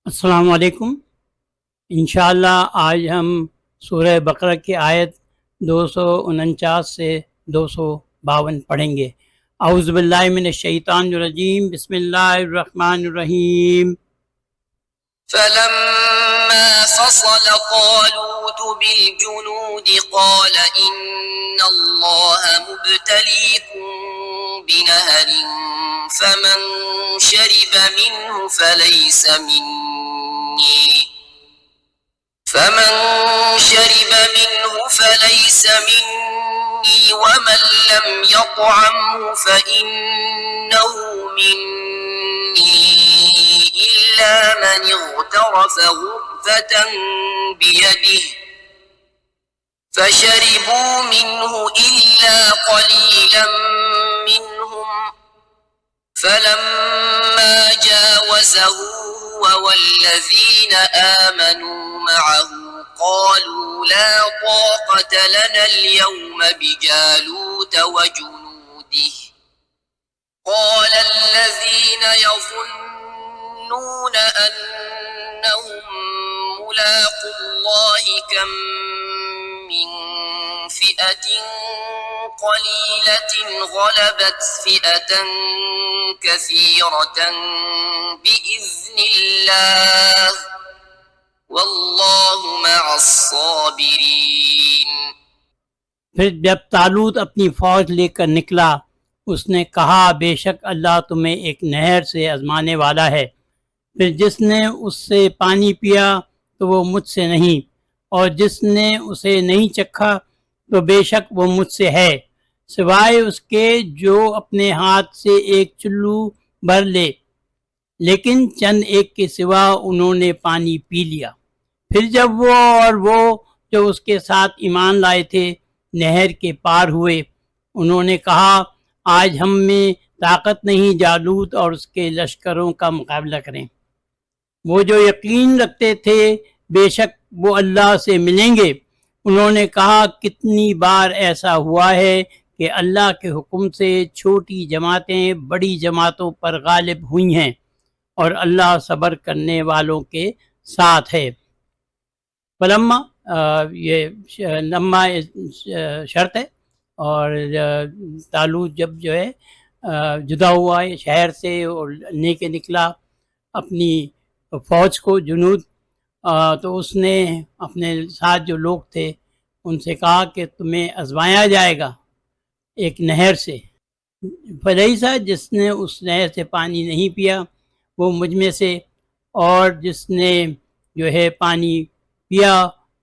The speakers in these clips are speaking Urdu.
السلام علیکم۔ انشاءاللہ آج ہم سورہ بقرہ کی آیت 249 سے 252 پڑھیں گے۔ اعوذ باللہ من الشیطان الرجیم، بسم اللہ الرحمن الرحیم۔ فلما فصل طالوت بالجنود قال إن الله مبتليكم بنهر فمن شرب منه فليس مني ومن لم يطعمه فإنه مني إلا من اغترف غرفة بيده فشربوا منه إلا قليلا منهم فلما جاوزه هو والذين آمنوا معه قالوا لا طاقة لنا اليوم بجالوت وجنوده قال الذين يظنون أنهم ملاقو الله كم من فئة قليلة غلبت فئة كثيرة بإذن الله واللہ مع الصابرین۔ پھر جب طالوت اپنی فوج لے کر نکلا، اس نے کہا بے شک اللہ تمہیں ایک نہر سے آزمانے والا ہے، پھر جس نے اس سے پانی پیا تو وہ مجھ سے نہیں، اور جس نے اسے نہیں چکھا تو بے شک وہ مجھ سے ہے، سوائے اس کے جو اپنے ہاتھ سے ایک چلو بھر لے، لیکن چند ایک کے سوا انہوں نے پانی پی لیا۔ پھر جب وہ اور وہ جو اس کے ساتھ ایمان لائے تھے نہر کے پار ہوئے، انہوں نے کہا آج ہم میں طاقت نہیں جالوت اور اس کے لشکروں کا مقابلہ کریں۔ وہ جو یقین رکھتے تھے بے شک وہ اللہ سے ملیں گے، انہوں نے کہا کتنی بار ایسا ہوا ہے کہ اللہ کے حکم سے چھوٹی جماعتیں بڑی جماعتوں پر غالب ہوئی ہیں، اور اللہ صبر کرنے والوں کے ساتھ ہے۔ فلما یہ لما شرط ہے، اور طالوت جب جو ہے جدا ہوا ہے شہر سے اور لے کے نکلا اپنی فوج کو جنود، تو اس نے اپنے ساتھ جو لوگ تھے ان سے کہا کہ تمہیں آزمایا جائے گا ایک نہر سے، فلیسا جس نے اس نہر سے پانی نہیں پیا وہ مجھ میں سے، اور جس نے جو ہے پانی پیا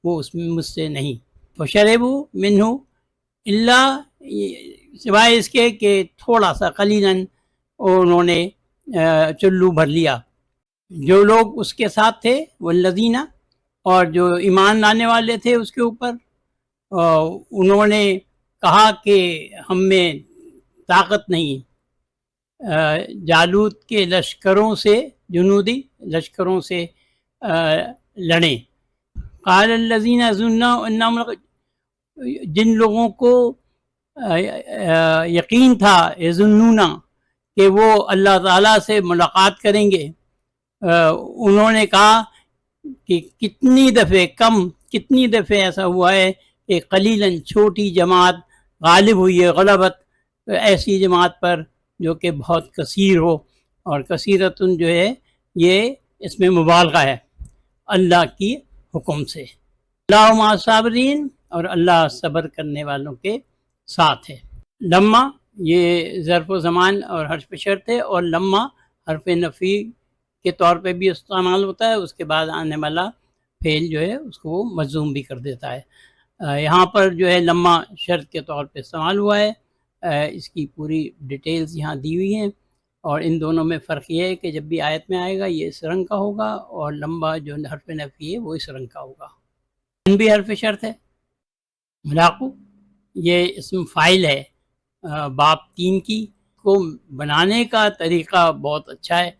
وہ اس میں مجھ سے نہیں، فشربوا منہ اللہ سوائے اس کے کہ تھوڑا سا قلیلاً انہوں نے چلو بھر لیا۔ جو لوگ اس کے ساتھ تھے والذین، اور جو ایمان لانے والے تھے اس کے اوپر، انہوں نے کہا کہ ہم میں طاقت نہیں جالوت کے لشکروں سے، جنودی لشکروں سے لڑیں۔ قال الذین ظنوا جن لوگوں کو یقین تھا یظنون کہ وہ اللہ تعالیٰ سے ملاقات کریں گے، انہوں نے کہا کہ کتنی دفعہ ایسا ہوا ہے کہ قلیلاً چھوٹی جماعت غالب ہوئی ہے، غلبت ایسی جماعت پر جو کہ بہت کثیر ہو، اور کثیرتن جو ہے یہ اس میں مبالغہ ہے اللہ کی حکم سے۔ اللہ مع الصابرین، اور اللہ صبر کرنے والوں کے ساتھ ہے۔ لما یہ ظرف و زمان اور حرف شرط ہے، اور لما حرف نفی کے طور پہ بھی استعمال ہوتا ہے، اس کے بعد آنے والا فعل جو ہے اس کو وہ مجزوم بھی کر دیتا ہے۔ یہاں پر جو ہے لما شرط کے طور پہ استعمال ہوا ہے، اس کی پوری ڈیٹیلز یہاں دی ہوئی ہیں، اور ان دونوں میں فرق یہ ہے کہ جب بھی آیت میں آئے گا یہ اس رنگ کا ہوگا، اور لمبا جو حرف نفی ہے وہ اس رنگ کا ہوگا۔ ان بھی حرف شرط ہے۔ ملاقو یہ اسم فاعل ہے باب 3 کی، کو بنانے کا طریقہ بہت اچھا ہے،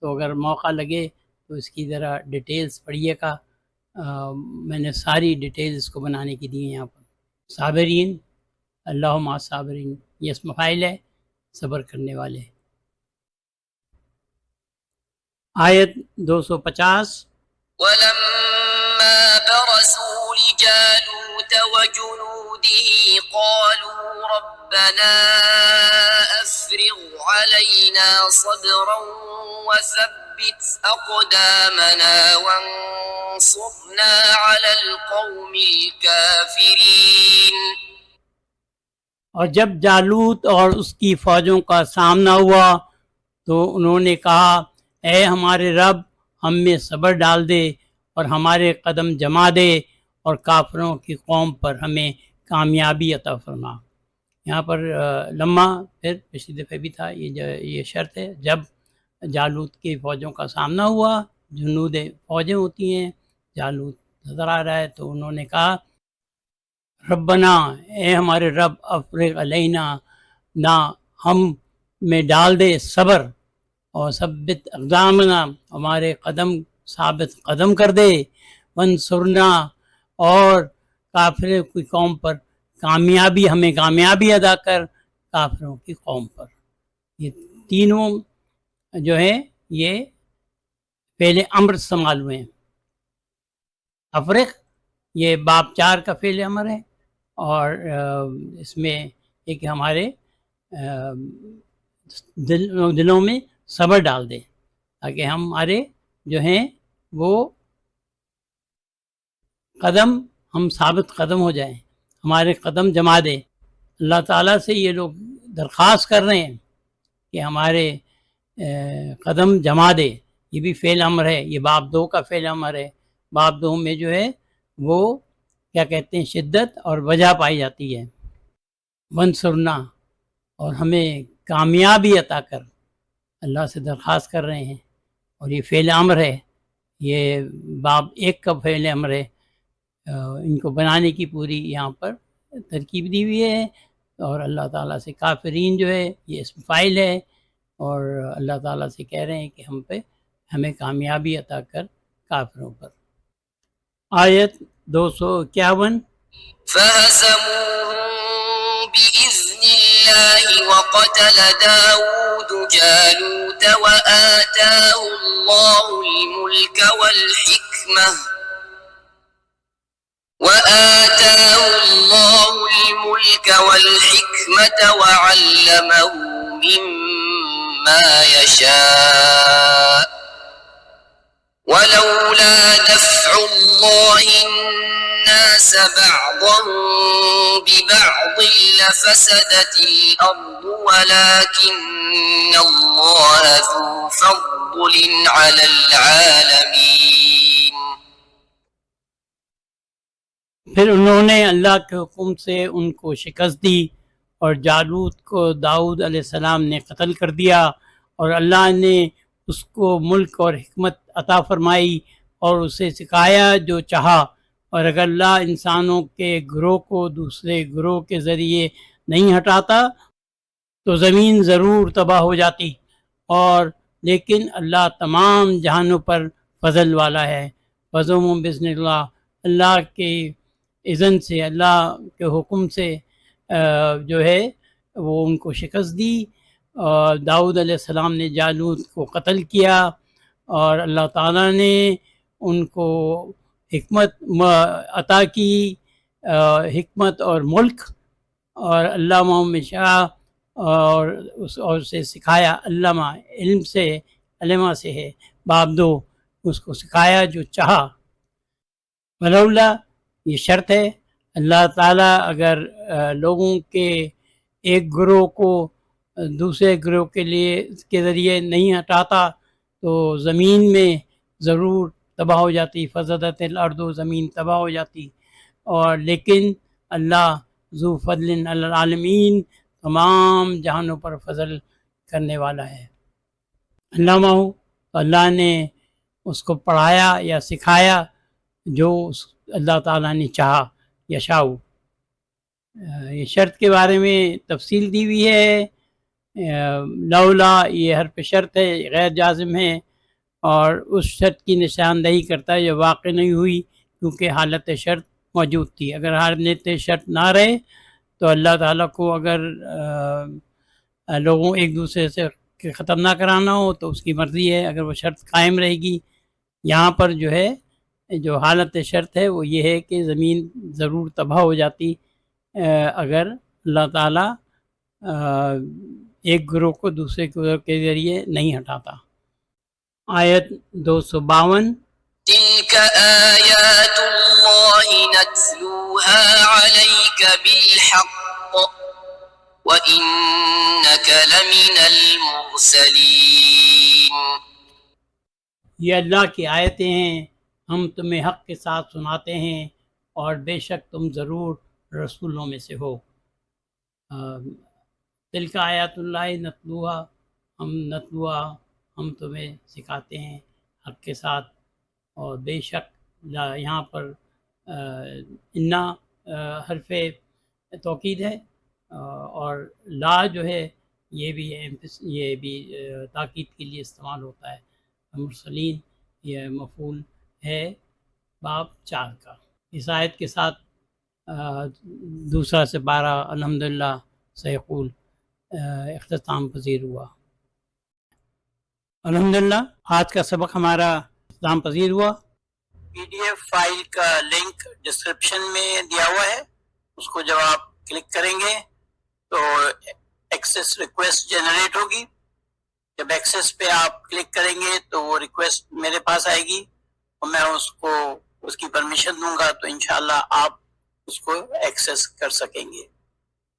تو اگر موقع لگے تو اس کی ذرا ڈیٹیلز پڑھیے گا، میں نے ساری ڈیٹیلز اس کو بنانے کی دی ہیں یہاں پر۔ صابرین، اللہ مع صابرین، یہ اسم فاعل ہے، صبر کرنے والے۔ آیت 250. ولما برزوا لجالوت وجنوده قالوا ربنا أفرغ علينا صبرا وثبت أقدامنا وانصرنا على القوم الكافرين. اور جب جالوت اور اس کی فوجوں کا سامنا ہوا تو انہوں نے کہا اے ہمارے رب ہم میں صبر ڈال دے اور ہمارے قدم جما دے اور کافروں کی قوم پر ہمیں کامیابی عطا فرما. یہاں پر لمحہ پھر پچھلی دفعہ بھی تھا یہ شرط ہے. جب جالوت کی فوجوں کا سامنا ہوا، جنود فوجیں ہوتی ہیں، جالوت نظر آ رہا ہے، تو انہوں نے کہا ربنا اے ہمارے رب افرغ علینا نہ ہم میں ڈال دے صبر اور ثبت اقدامنا ہمارے قدم ثابت قدم کر دے، وانصرنا اور کافر کی قوم پر کامیابی ہمیں کامیابی ادا کر کافروں کی قوم پر. یہ تینوں جو ہے یہ فعل امر استعمال ہوئے ہیں. افرغ یہ باب 4 کا فعل امر ہے اور اس میں ایک ہمارے دلوں میں صبر ڈال دے تاکہ ہمارے جو ہیں وہ قدم ہم ثابت قدم ہو جائیں، ہمارے قدم جما دے. اللہ تعالیٰ سے یہ لوگ درخواست کر رہے ہیں کہ ہمارے قدم جما دے. یہ بھی فعل امر ہے، یہ باب 2 کا فعل امر ہے. باب 2 میں جو ہے وہ کیا کہتے ہیں شدت اور وجہ پائی جاتی ہے. وانصرنا اور ہمیں کامیابی عطا کر اللہ سے درخواست کر رہے ہیں. اور یہ فعل امر ہے، یہ باب 1 کا فعل امر ہے. ان کو بنانے کی پوری یہاں پر ترکیب دی ہوئی ہے اور اللہ تعالیٰ سے کافرین جو ہے یہ اسم فاعل ہے اور اللہ تعالیٰ سے کہہ رہے ہیں کہ ہمیں کامیابی عطا کر کافروں پر. آیت 251. فهزموهم بإذن الله وقتل داود جالوت وآتاه الله الملك والحكمة وعلمه مما يشاء ولولا دفع الله الناس بعضهم ببعض لفسدت الأرض ولكن الله ذو فضل على العالمين. پھر انہوں نے اللہ کے حکم سے ان کو شکست دی اور جالوت کو داؤد علیہ السلام نے قتل کر دیا اور اللہ نے اس کو ملک اور حکمت عطا فرمائی اور اسے سکھایا جو چاہا. اور اگر اللہ انسانوں کے گروہ کو دوسرے گروہ کے ذریعے نہیں ہٹاتا تو زمین ضرور تباہ ہو جاتی. اور لیکن اللہ تمام جہانوں پر فضل والا ہے. فضلهم بإذن اللہ، اللہ کے اذن سے، اللہ کے حکم سے جو ہے وہ ان کو شکست دی. داؤد علیہ السلام نے جالوت کو قتل کیا اور اللہ تعالیٰ نے ان کو حکمت عطا کی، حکمت اور ملک، اور علامہ میں شاہ اور اسے سکھایا. علامہ علم سے، علمہ سے ہے باب 2، اس کو سکھایا جو چاہا. ولولا یہ شرط ہے، اللہ تعالیٰ اگر لوگوں کے ایک گروہ کو دوسرے گروہ کے ذریعے نہیں ہٹاتا تو زمین میں ضرور تباہ ہو جاتی. فسدت الارض، زمین تباہ ہو جاتی. اور لیکن اللہ ذو فضل علی العالمین، تمام جہانوں پر فضل کرنے والا ہے. علامہ اللہ نے اس کو پڑھایا یا سکھایا جو اللہ تعالیٰ نے چاہا. یشاء، یہ شرط کے بارے میں تفصیل دی ہوئی ہے. لولا یہ حرف شرط ہے، غیر جازم ہے اور اس شرط کی نشاندہی کرتا ہے جو واقع نہیں ہوئی کیونکہ حالت شرط موجود تھی. اگر حالت شرط نہ رہے تو اللہ تعالیٰ کو اگر لوگوں ایک دوسرے سے کہ ختم نہ کرانا ہو تو اس کی مرضی ہے، اگر وہ شرط قائم رہے گی۔ یہاں پر جو ہے جو حالت شرط ہے وہ یہ ہے کہ زمین ضرور تباہ ہو جاتی اگر اللہ تعالیٰ ایک گروہ کو دوسرے گروہ کے ذریعے نہیں ہٹاتا۔ آیت 252 تلك آيات الله نتلوها عليك بالحق وإنك لمن المرسلين۔ یہ اللہ کی آیتیں ہیں، ہم تمہیں حق کے ساتھ سناتے ہیں اور بے شک تم ضرور رسولوں میں سے ہو۔ تلک آیات اللہ نتلوہا، ہم تمہیں سکھاتے ہیں حق کے ساتھ، اور بے شک یہاں پر انا حرف توکید ہے، اور لا جو ہے یہ بھی تاکید کے لیے استعمال ہوتا ہے۔ مرسلین یہ مفعول ہے باب 4 کا۔ اس آیت کے ساتھ دوسرا سے 12 الحمدللہ سیقول اختتام پذیر ہوا۔ الحمدللہ آج کا سبق ہمارا اختتام پذیر ہوا۔ PDF فائل کا لنک ڈسکرپشن میں دیا ہوا ہے، اس کو جب آپ کلک کریں گے تو ایکسیس ریکویسٹ جنریٹ ہوگی۔ جب ایکسیس پہ آپ کلک کریں گے تو وہ ریکویسٹ میرے پاس آئے گی اور میں اس کی پرمیشن دوں گا تو انشاءاللہ آپ اس کو ایکسیس کر سکیں گے۔